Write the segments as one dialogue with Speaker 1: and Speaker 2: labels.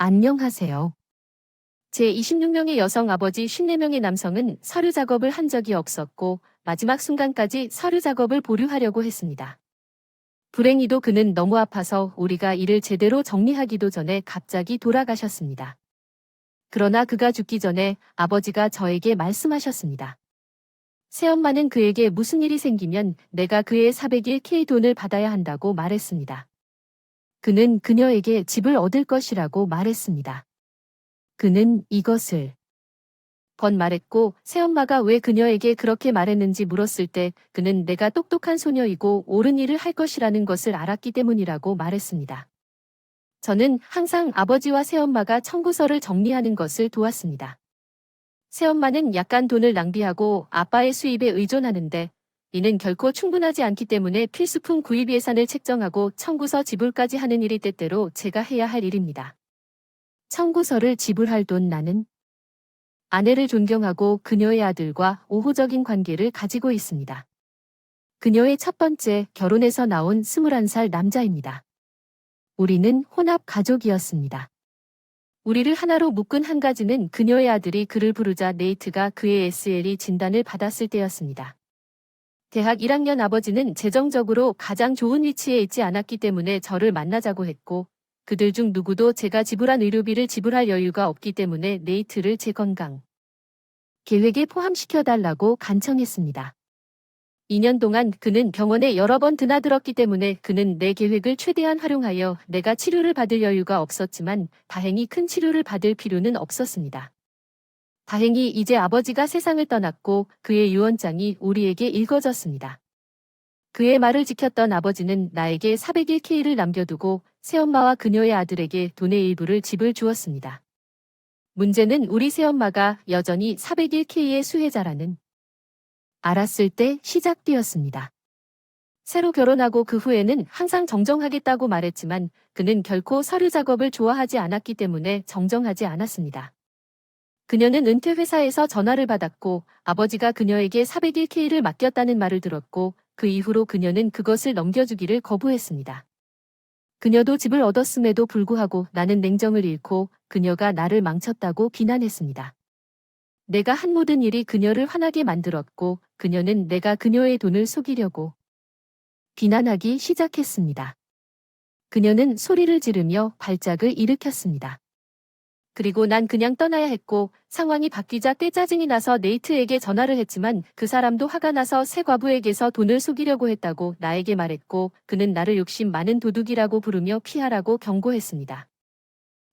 Speaker 1: 안녕하세요. 제26명의 여성 아버지 54명의 남성은 서류 작업을 한 적이 없었고 마지막 순간까지 서류 작업을 보류하려고 했습니다. 불행히도 그는 너무 아파서 우리가 일을 제대로 정리하기도 전에 갑자기 돌아가셨습니다. 그러나 그가 죽기 전에 아버지가 저에게 말씀하셨습니다. 새엄마는 그에게 무슨 일이 생기면 내가 그의 401k 돈을 받아야 한다고 말했습니다. 그는 그녀에게 집을 얻을 것이라고 말했습니다. 그는 이것을 말했고 새엄마가 왜 그녀에게 그렇게 말했는지 물었을 때 그는 내가 똑똑한 소녀이고 옳은 일을 할 것이라는 것을 알았기 때문이라고 말했습니다. 저는 항상 아버지와 새엄마가 청구서를 정리하는 것을 도왔습니다. 새엄마는 약간 돈을 낭비하고 아빠의 수입에 의존하는데 이는 결코 충분하지 않기 때문에 필수품 구입 예산을 책정하고 청구서 지불까지 하는 일이 때때로 제가 해야 할 일입니다. 청구서를 지불할 돈 나는 아내를 존경하고 그녀의 아들과 우호적인 관계를 가지고 있습니다. 그녀의 첫 번째 결혼에서 나온 21살 남자입니다. 우리는 혼합 가족이었습니다. 우리를 하나로 묶은 한 가지는 그녀의 아들이 그를 부르자 네이트가 그의 SLE 진단을 받았을 때였습니다. 대학 1학년 아버지는 재정적으로 가장 좋은 위치에 있지 않았기 때문에 저를 만나자고 했고 그들 중 누구도 제가 지불한 의료비를 지불할 여유가 없기 때문에 네이트를 제 건강 계획에 포함시켜달라고 간청했습니다. 2년 동안 그는 병원에 여러 번 드나들었기 때문에 그는 내 계획을 최대한 활용하여 내가 치료를 받을 여유가 없었지만 다행히 큰 치료를 받을 필요는 없었습니다. 다행히 이제 아버지가 세상을 떠났고 그의 유언장이 우리에게 읽어졌습니다. 그의 말을 지켰던 아버지는 나에게 401k를 남겨두고 새엄마와 그녀의 아들에게 돈의 일부를 집을 주었습니다. 문제는 우리 새엄마가 여전히 401k의 수혜자라는 알았을 때 시작되었습니다. 새로 결혼하고 그 후에는 항상 정정하겠다고 말했지만 그는 결코 서류 작업을 좋아하지 않았기 때문에 정정하지 않았습니다. 그녀는 은퇴 회사에서 전화를 받았고 아버지가 그녀에게 401k를 맡겼다는 말을 들었고 그 이후로 그녀는 그것을 넘겨주기를 거부했습니다. 그녀도 집을 얻었음에도 불구하고 나는 냉정을 잃고 그녀가 나를 망쳤다고 비난했습니다. 내가 한 모든 일이 그녀를 화나게 만들었고 그녀는 내가 그녀의 돈을 속이려고 비난하기 시작했습니다. 그녀는 소리를 지르며 발작을 일으켰습니다. 그리고 난 그냥 떠나야 했고 상황이 바뀌자 꽤 짜증이 나서 네이트에게 전화를 했지만 그 사람도 화가 나서 새 과부에게서 돈을 속이려고 했다고 나에게 말했고 그는 나를 욕심 많은 도둑이라고 부르며 피하라고 경고했습니다.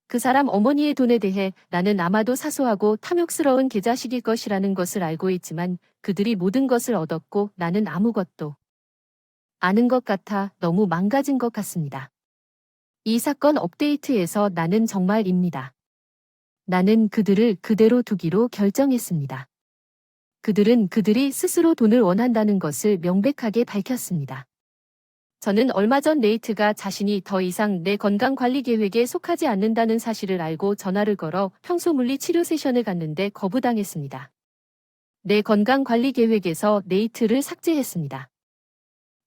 Speaker 1: 그 사람 어머니의 돈에 대해 나는 아마도 사소하고 탐욕스러운 계자식일 것이라는 것을 알고 있지만 그들이 모든 것을 얻었고 나는 아무것도 아는 것 같아 너무 망가진 것 같습니다. 이 사건 업데이트에서 나는 정말입니다. 나는 그들을 그대로 두기로 결정했습니다. 그들은 그들이 스스로 돈을 원한다는 것을 명백하게 밝혔습니다. 저는 얼마 전 네이트가 자신이 더 이상 내 건강관리 계획에 속하지 않는다는 사실을 알고 전화를 걸어 평소 물리 치료 세션을 갔는데 거부당했습니다. 내 건강관리 계획에서 네이트를 삭제했습니다.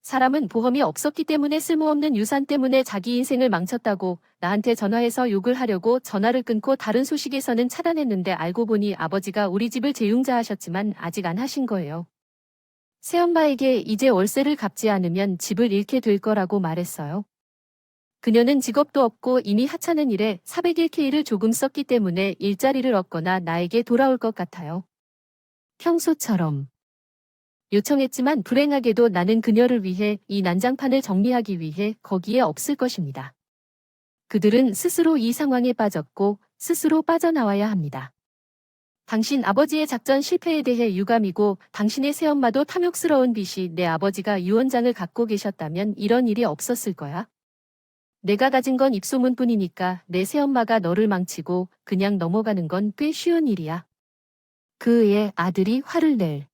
Speaker 1: 사람은 보험이 없었기 때문에 쓸모없는 유산 때문에 자기 인생을 망쳤다고 나한테 전화해서 욕을 하려고 전화를 끊고 다른 소식에서는 차단했는데 알고 보니 아버지가 우리 집을 재융자하셨지만 아직 안 하신 거예요. 새엄마에게 이제 월세를 갚지 않으면 집을 잃게 될 거라고 말했어요. 그녀는 직업도 없고 이미 하찮은 일에 401k를 조금 썼기 때문에 일자리를 얻거나 나에게 돌아올 것 같아요. 평소처럼. 요청했지만 불행하게도 나는 그녀를 위해 이 난장판을 정리하기 위해 거기에 없을 것입니다. 그들은 스스로 이 상황에 빠졌고 스스로 빠져나와야 합니다. 당신 아버지의 작전 실패에 대해 유감이고 당신의 새엄마도 탐욕스러운 빚이 내 아버지가 유언장을 갖고 계셨다면 이런 일이 없었을 거야. 내가 가진 건 입소문뿐이니까 내 새엄마가 너를 망치고 그냥 넘어가는 건 꽤 쉬운 일이야. 그의 아들이 화를 낼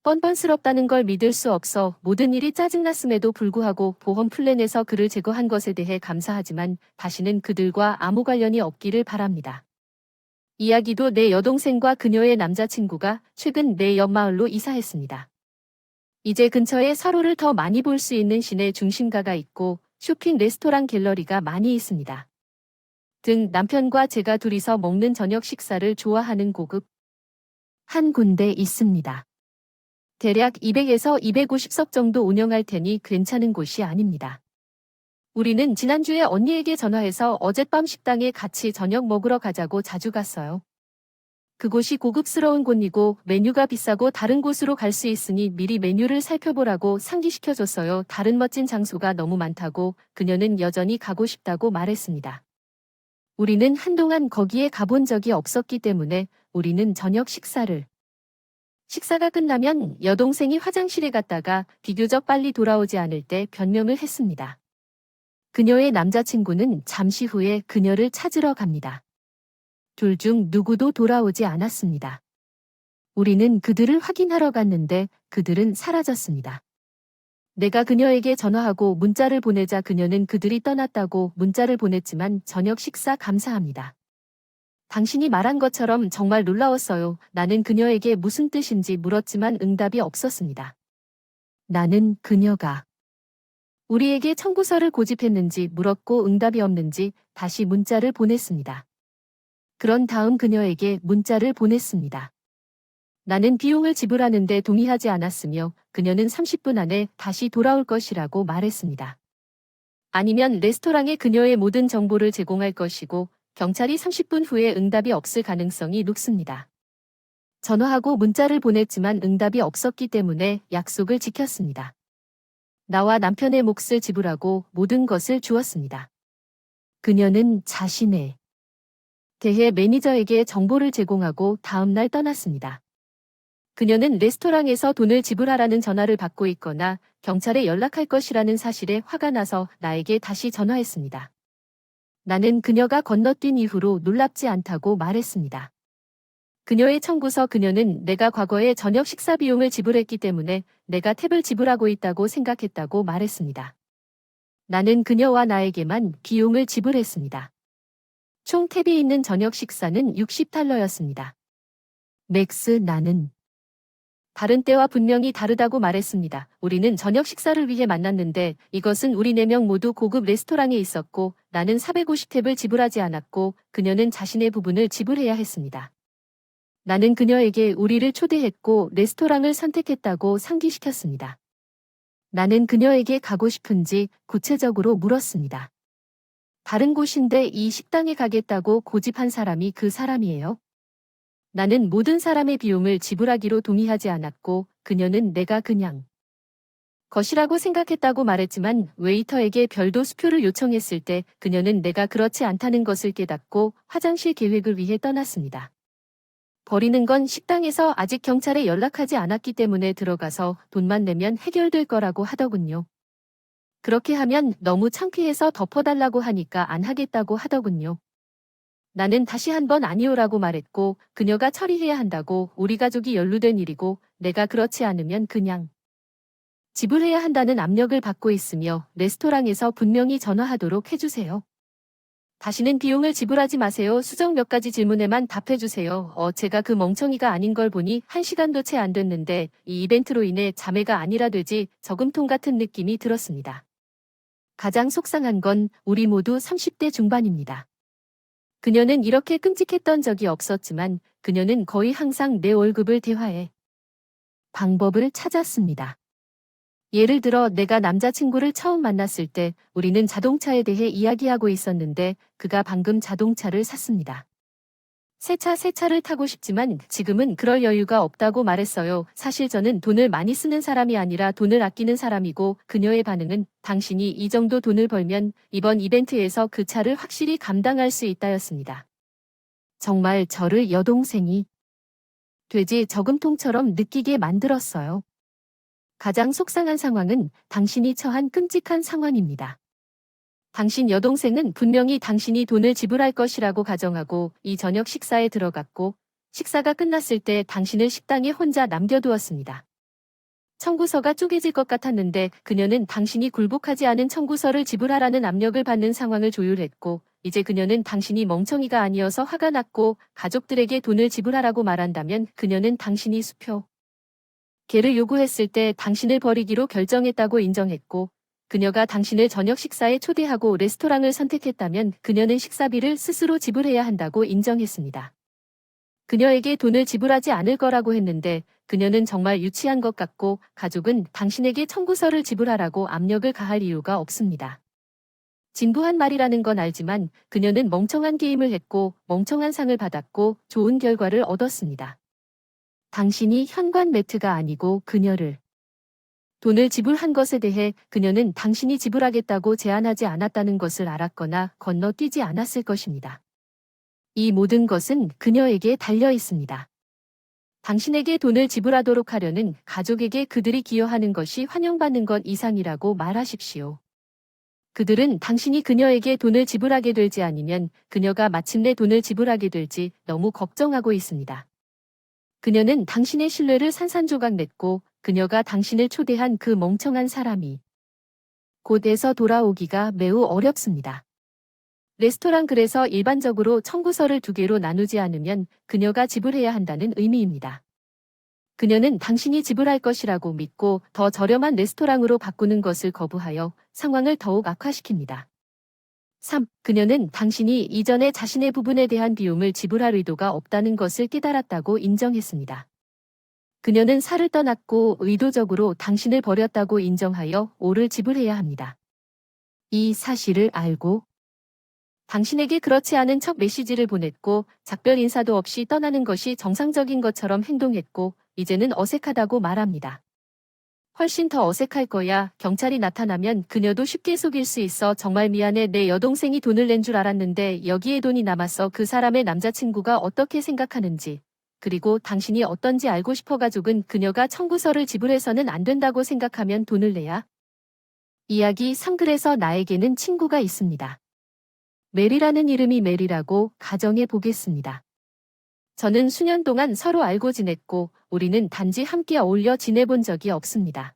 Speaker 1: 뻔뻔스럽다는 걸 믿을 수 없어 모든 일이 짜증났음에도 불구하고 보험 플랜에서 그를 제거한 것에 대해 감사하지만 다시는 그들과 아무 관련이 없기를 바랍니다. 이야기도 내 여동생과 그녀의 남자친구가 최근 내 옆 마을로 이사했습니다. 이제 근처에 서로를 더 많이 볼 수 있는 시내 중심가가 있고 쇼핑 레스토랑 갤러리가 많이 있습니다. 등 남편과 제가 둘이서 먹는 저녁 식사를 좋아하는 고급 한 군데 있습니다. 대략 200에서 250석 정도 운영할 테니 괜찮은 곳이 아닙니다. 우리는 지난주에 언니에게 전화해서 어젯밤 식당에 같이 저녁 먹으러 가자고 자주 갔어요. 그곳이 고급스러운 곳이고 메뉴가 비싸고 다른 곳으로 갈 수 있으니 미리 메뉴를 살펴보라고 상기시켜줬어요. 다른 멋진 장소가 너무 많다고 그녀는 여전히 가고 싶다고 말했습니다. 우리는 한동안 거기에 가본 적이 없었기 때문에 우리는 저녁 식사가 끝나면 여동생이 화장실에 갔다가 비교적 빨리 돌아오지 않을 때 변명을 했습니다. 그녀의 남자친구는 잠시 후에 그녀를 찾으러 갑니다. 둘 중 누구도 돌아오지 않았습니다. 우리는 그들을 확인하러 갔는데 그들은 사라졌습니다. 내가 그녀에게 전화하고 문자를 보내자 그녀는 그들이 떠났다고 문자를 보냈지만 저녁 식사 감사합니다. 당신이 말한 것처럼 정말 놀라웠어요. 나는 그녀에게 무슨 뜻인지 물었지만 응답이 없었습니다. 나는 그녀가 우리에게 청구서를 고집했는지 물었고 응답이 없는지 다시 문자를 보냈습니다. 그런 다음 그녀에게 문자를 보냈습니다. 나는 비용을 지불하는데 동의하지 않았으며 그녀는 30분 안에 다시 돌아올 것이라고 말했습니다. 아니면 레스토랑에 그녀의 모든 정보를 제공할 것이고 경찰이 30분 후에 응답이 없을 가능성이 높습니다. 전화하고 문자를 보냈지만 응답이 없었기 때문에 약속을 지켰습니다. 나와 남편의 몫을 지불하고 모든 것을 주었습니다. 그녀는 자신에 대해 매니저에게 정보를 제공하고 다음날 떠났습니다. 그녀는 레스토랑에서 돈을 지불하라는 전화를 받고 있거나 경찰에 연락할 것이라는 사실에 화가 나서 나에게 다시 전화했습니다. 나는 그녀가 건너뛴 이후로 놀랍지 않다고 말했습니다. 그녀의 청구서 그녀는 내가 과거에 저녁 식사 비용을 지불했기 때문에 내가 탭을 지불하고 있다고 생각했다고 말했습니다. 나는 그녀와 나에게만 비용을 지불했습니다. 총 탭이 있는 저녁 식사는 $60였습니다. 맥스 나는 다른 때와 분명히 다르다고 말했습니다. 우리는 저녁 식사를 위해 만났는데 이것은 우리 4명 모두 고급 레스토랑에 있었고 나는 450탭을 지불하지 않았고 그녀는 자신의 부분을 지불해야 했습니다. 나는 그녀에게 우리를 초대했고 레스토랑을 선택했다고 상기시켰습니다. 나는 그녀에게 가고 싶은지 구체적으로 물었습니다. 다른 곳인데 이 식당에 가겠다고 고집한 사람이 그 사람이에요. 나는 모든 사람의 비용을 지불하기로 동의하지 않았고 그녀는 내가 그냥 것이라고 생각했다고 말했지만 웨이터에게 별도 수표를 요청했을 때 그녀는 내가 그렇지 않다는 것을 깨닫고 화장실 계획을 위해 떠났습니다. 버리는 건 식당에서 아직 경찰에 연락하지 않았기 때문에 들어가서 돈만 내면 해결될 거라고 하더군요. 그렇게 하면 너무 창피해서 덮어달라고 하니까 안 하겠다고 하더군요. 나는 다시 한번 아니오라고 말했고 그녀가 처리해야 한다고 우리 가족이 연루된 일이고 내가 그렇지 않으면 그냥 지불해야 한다는 압력을 받고 있으며 레스토랑에서 분명히 전화하도록 해주세요. 다시는 비용을 지불하지 마세요. 수정 몇 가지 질문에만 답해주세요. 제가 그 멍청이가 아닌 걸 보니 1시간도 채 안 됐는데 이 이벤트로 인해 자매가 아니라 되지 저금통 같은 느낌이 들었습니다. 가장 속상한 건 우리 모두 30대 중반입니다. 그녀는 이렇게 끔찍했던 적이 없었지만 그녀는 거의 항상 내 월급을 대화해 방법을 찾았습니다. 예를 들어 내가 남자친구를 처음 만났을 때 우리는 자동차에 대해 이야기하고 있었는데 그가 방금 자동차를 샀습니다. 새 차를 타고 싶지만 지금은 그럴 여유가 없다고 말했어요. 사실 저는 돈을 많이 쓰는 사람이 아니라 돈을 아끼는 사람이고 그녀의 반응은 당신이 이 정도 돈을 벌면 이번 이벤트에서 그 차를 확실히 감당할 수 있다였습니다. 정말 저를 여동생이 돼지 저금통처럼 느끼게 만들었어요. 가장 속상한 상황은 당신이 처한 끔찍한 상황입니다. 당신 여동생은 분명히 당신이 돈을 지불할 것이라고 가정하고 이 저녁 식사에 들어갔고 식사가 끝났을 때 당신을 식당에 혼자 남겨두었습니다. 청구서가 쪼개질 것 같았는데 그녀는 당신이 굴복하지 않은 청구서를 지불하라는 압력을 받는 상황을 조율했고 이제 그녀는 당신이 멍청이가 아니어서 화가 났고 가족들에게 돈을 지불하라고 말한다면 그녀는 당신이 수표 개를 요구했을 때 당신을 버리기로 결정했다고 인정했고 그녀가 당신을 저녁 식사에 초대하고 레스토랑을 선택했다면 그녀는 식사비를 스스로 지불해야 한다고 인정했습니다. 그녀에게 돈을 지불하지 않을 거라고 했는데 그녀는 정말 유치한 것 같고 가족은 당신에게 청구서를 지불하라고 압력을 가할 이유가 없습니다. 진부한 말이라는 건 알지만 그녀는 멍청한 게임을 했고 멍청한 상을 받았고 좋은 결과를 얻었습니다. 당신이 현관 매트가 아니고 그녀를 돈을 지불한 것에 대해 그녀는 당신이 지불하겠다고 제안하지 않았다는 것을 알았거나 건너뛰지 않았을 것입니다. 이 모든 것은 그녀에게 달려 있습니다. 당신에게 돈을 지불하도록 하려는 가족에게 그들이 기여하는 것이 환영받는 것 이상이라고 말하십시오. 그들은 당신이 그녀에게 돈을 지불하게 될지 아니면 그녀가 마침내 돈을 지불하게 될지 너무 걱정하고 있습니다. 그녀는 당신의 신뢰를 산산조각 냈고 그녀가 당신을 초대한 그 멍청한 사람이 곧에서 돌아오기가 매우 어렵습니다. 레스토랑 그래서 일반적으로 청구서를 2개로 나누지 않으면 그녀가 지불해야 한다는 의미입니다. 그녀는 당신이 지불할 것이라고 믿고 더 저렴한 레스토랑으로 바꾸는 것을 거부하여 상황을 더욱 악화시킵니다. 3. 그녀는 당신이 이전에 자신의 부분에 대한 비용을 지불할 의도가 없다는 것을 깨달았다고 인정했습니다. 그녀는 살을 떠났고 의도적으로 당신을 버렸다고 인정하여 5를 지불해야 합니다. 이 사실을 알고 당신에게 그렇지 않은 척 메시지를 보냈고 작별 인사도 없이 떠나는 것이 정상적인 것처럼 행동했고 이제는 어색하다고 말합니다. 훨씬 더 어색할 거야. 경찰이 나타나면 그녀도 쉽게 속일 수 있어. 정말 미안해. 내 여동생이 돈을 낸 줄 알았는데 여기에 돈이 남았어. 그 사람의 남자친구가 어떻게 생각하는지 그리고 당신이 어떤지 알고 싶어. 가족은 그녀가 청구서를 지불해서는 안 된다고 생각하면 돈을 내야. 이야기 3. 그래서 나에게는 친구가 있습니다. 메리라는 이름이 메리라고 가정해 보겠습니다. 저는 수년 동안 서로 알고 지냈고 우리는 단지 함께 어울려 지내본 적이 없습니다.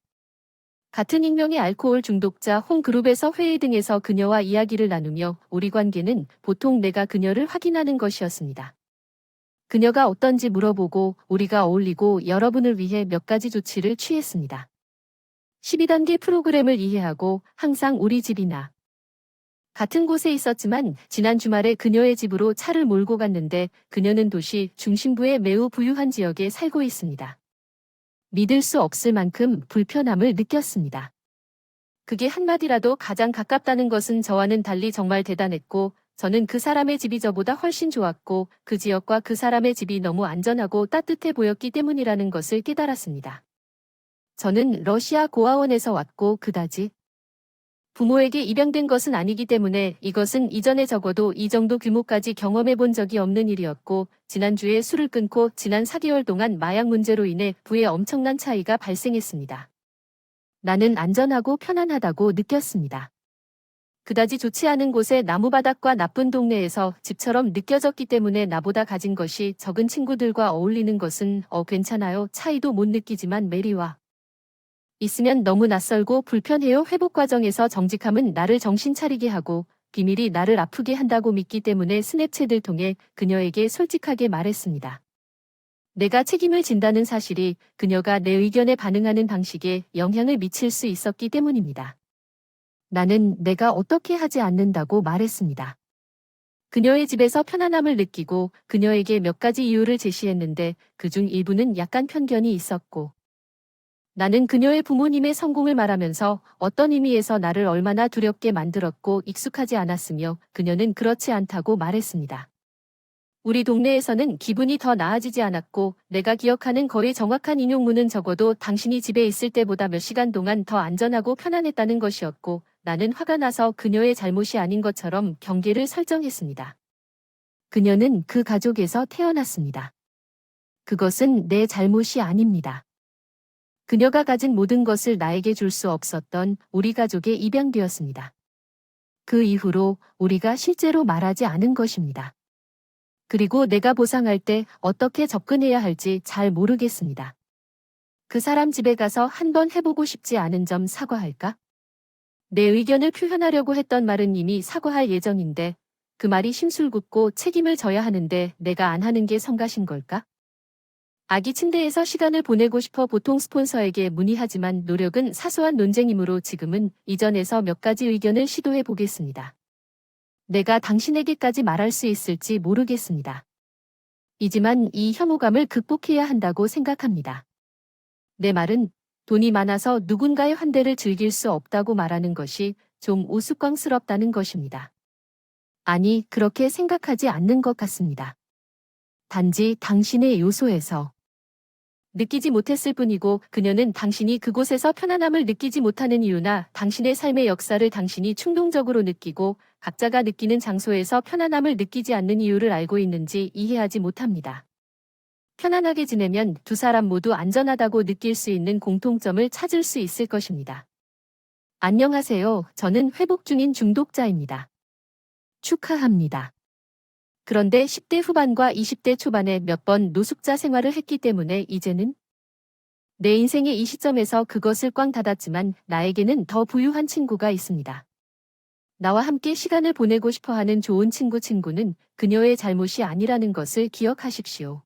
Speaker 1: 같은 익명의 알코올 중독자 홈그룹에서 회의 등에서 그녀와 이야기를 나누며 우리 관계는 보통 내가 그녀를 확인하는 것이었습니다. 그녀가 어떤지 물어보고 우리가 어울리고 여러분을 위해 몇 가지 조치를 취했습니다. 12단계 프로그램을 이해하고 항상 우리 집이나 같은 곳에 있었지만 지난 주말에 그녀의 집으로 차를 몰고 갔는데 그녀는 도시 중심부의 매우 부유한 지역에 살고 있습니다. 믿을 수 없을 만큼 불편함을 느꼈습니다. 그게 한마디라도 가장 가깝다는 것은 저와는 달리 정말 대단했고 저는 그 사람의 집이 저보다 훨씬 좋았고 그 지역과 그 사람의 집이 너무 안전하고 따뜻해 보였기 때문이라는 것을 깨달았습니다. 저는 러시아 고아원에서 왔고 그다지 부모에게 입양된 것은 아니기 때문에 이것은 이전에 적어도 이 정도 규모까지 경험해 본 적이 없는 일이었고 지난주에 술을 끊고 지난 4개월 동안 마약 문제로 인해 부에 엄청난 차이가 발생했습니다. 나는 안전하고 편안하다고 느꼈습니다. 그다지 좋지 않은 곳의 나무바닥과 나쁜 동네에서 집처럼 느껴졌기 때문에 나보다 가진 것이 적은 친구들과 어울리는 것은 괜찮아요. 차이도 못 느끼지만 메리와 있으면 너무 낯설고 불편해요. 회복 과정에서 정직함은 나를 정신 차리게 하고 비밀이 나를 아프게 한다고 믿기 때문에 스냅챗을 통해 그녀에게 솔직하게 말했습니다. 내가 책임을 진다는 사실이 그녀가 내 의견에 반응하는 방식에 영향을 미칠 수 있었기 때문입니다. 나는 내가 어떻게 하지 않는다고 말했습니다. 그녀의 집에서 편안함을 느끼고 그녀에게 몇 가지 이유를 제시했는데 그중 일부는 약간 편견이 있었고 나는 그녀의 부모님의 성공을 말하면서 어떤 의미에서 나를 얼마나 두렵게 만들었고 익숙하지 않았으며 그녀는 그렇지 않다고 말했습니다. 우리 동네에서는 기분이 더 나아지지 않았고 내가 기억하는 거의 정확한 인용문은 적어도 당신이 집에 있을 때보다 몇 시간 동안 더 안전하고 편안했다는 것이었고 나는 화가 나서 그녀의 잘못이 아닌 것처럼 경계를 설정했습니다. 그녀는 그 가족에서 태어났습니다. 그것은 내 잘못이 아닙니다. 그녀가 가진 모든 것을 나에게 줄 수 없었던 우리 가족에 입양되었습니다. 그 이후로 우리가 실제로 말하지 않은 것입니다. 그리고 내가 보상할 때 어떻게 접근해야 할지 잘 모르겠습니다. 그 사람 집에 가서 한번 해보고 싶지 않은 점 사과할까? 내 의견을 표현하려고 했던 말은 이미 사과할 예정인데 그 말이 심술궂고 책임을 져야 하는데 내가 안 하는 게 성가신 걸까? 아기 침대에서 시간을 보내고 싶어 보통 스폰서에게 문의하지만 노력은 사소한 논쟁이므로 지금은 이전에서 몇 가지 의견을 시도해 보겠습니다. 내가 당신에게까지 말할 수 있을지 모르겠습니다. 이지만 이 혐오감을 극복해야 한다고 생각합니다. 내 말은 돈이 많아서 누군가의 환대를 즐길 수 없다고 말하는 것이 좀 우스꽝스럽다는 것입니다. 아니, 그렇게 생각하지 않는 것 같습니다. 단지 당신의 요소에서 느끼지 못했을 뿐이고 그녀는 당신이 그곳에서 편안함을 느끼지 못하는 이유나 당신의 삶의 역사를 당신이 충동적으로 느끼고 각자가 느끼는 장소에서 편안함을 느끼지 않는 이유를 알고 있는지 이해하지 못합니다. 편안하게 지내면 두 사람 모두 안전하다고 느낄 수 있는 공통점을 찾을 수 있을 것입니다. 안녕하세요. 저는 회복 중인 중독자입니다. 축하합니다. 그런데 10대 후반과 20대 초반에 몇 번 노숙자 생활을 했기 때문에 이제는 내 인생의 이 시점에서 그것을 꽝 닫았지만 나에게는 더 부유한 친구가 있습니다. 나와 함께 시간을 보내고 싶어 하는 좋은 친구는 그녀의 잘못이 아니라는 것을 기억하십시오.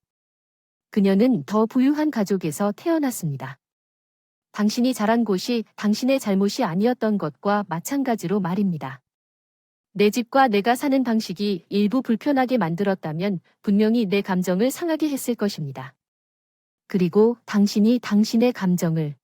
Speaker 1: 그녀는 더 부유한 가족에서 태어났습니다. 당신이 자란 곳이 당신의 잘못이 아니었던 것과 마찬가지로 말입니다. 내 집과 내가 사는 방식이 일부 불편하게 만들었다면 분명히 내 감정을 상하게 했을 것입니다. 그리고 당신이 당신의 감정을